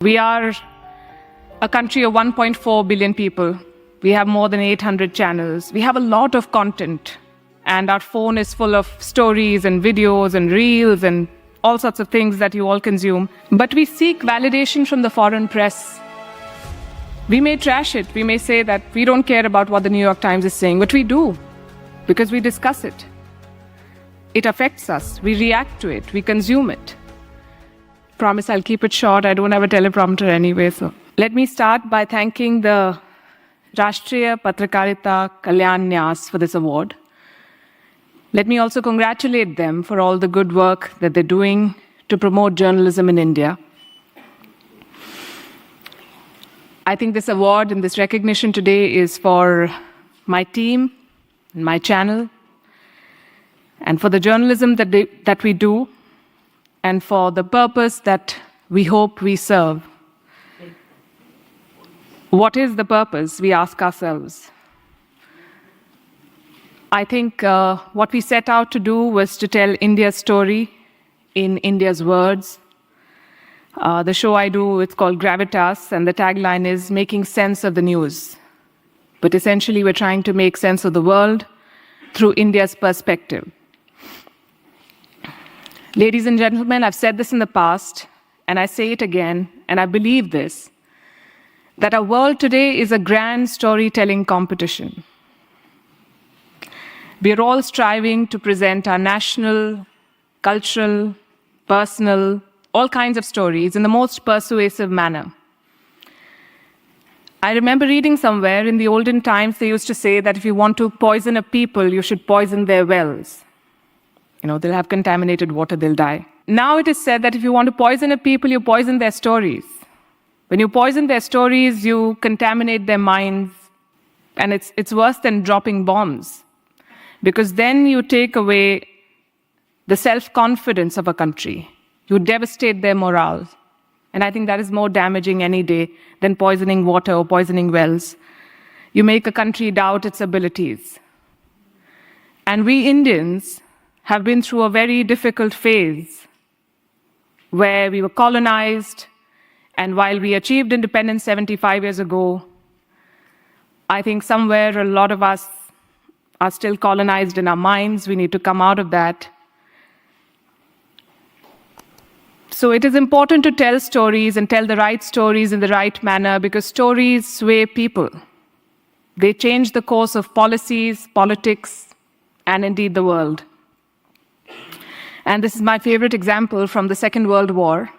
We are a country of 1.4 billion people. We have more than 800 channels. We have a lot of content. And our phone is full of stories and videos and reels and all sorts of things that you all consume. But we seek validation from the foreign press. We may trash it. We may say that we don't care about what the New York Times is saying, but we do, because we discuss it. It affects us. We react to it. We consume it. Promise I'll keep it short. I don't have a teleprompter anyway. So let me start by thanking the Rashtriya Patrakarita Kalyan Nyas for this award. Let me also congratulate them for all the good work that they're doing to promote journalism in India. I think this award and this recognition today is for my team and my channel, and for the journalism that we do, and for the purpose that we hope we serve. What is the purpose, we ask ourselves. I think what we set out to do was to tell India's story in India's words. The show I do, it's called Gravitas, and the tagline is making sense of the news. But essentially, we're trying to make sense of the world through India's perspective. Ladies and gentlemen, I've said this in the past, and I say it again, and I believe this, that our world today is a grand storytelling competition. We are all striving to present our national, cultural, personal, all kinds of stories in the most persuasive manner. I remember reading somewhere in the olden times, they used to say that if you want to poison a people, you should poison their wells. They'll have contaminated water, they'll die. Now it is said that if you want to poison a people, you poison their stories. When you poison their stories, you contaminate their minds, and it's worse than dropping bombs, because then you take away the self-confidence of a country. You devastate their morale. And I think that is more damaging any day than poisoning water or poisoning wells. You make a country doubt its abilities. And we Indians have been through a very difficult phase where we were colonized, and while we achieved independence 75 years ago, I think somewhere a lot of us are still colonized in our minds. We need to come out of that. So it is important to tell stories and tell the right stories in the right manner, because stories sway people. They change the course of policies, politics, and indeed the world. And this is my favorite example from the Second World War.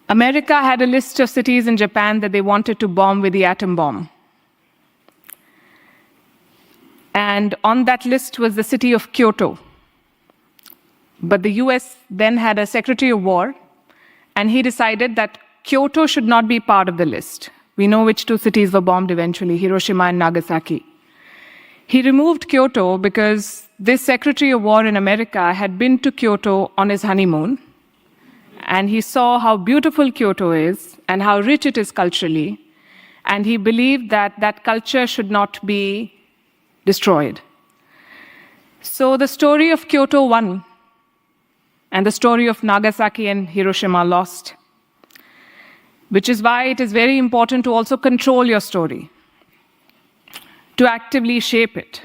America had a list of cities in Japan that they wanted to bomb with the atom bomb. And on that list was the city of Kyoto. But the US then had a Secretary of War, and he decided that Kyoto should not be part of the list. We know which two cities were bombed eventually, Hiroshima and Nagasaki. He removed Kyoto because this Secretary of War in America had been to Kyoto on his honeymoon, and he saw how beautiful Kyoto is and how rich it is culturally, and he believed that that culture should not be destroyed. So the story of Kyoto won, and the story of Nagasaki and Hiroshima lost, which is why it is very important to also control your story, to actively shape it.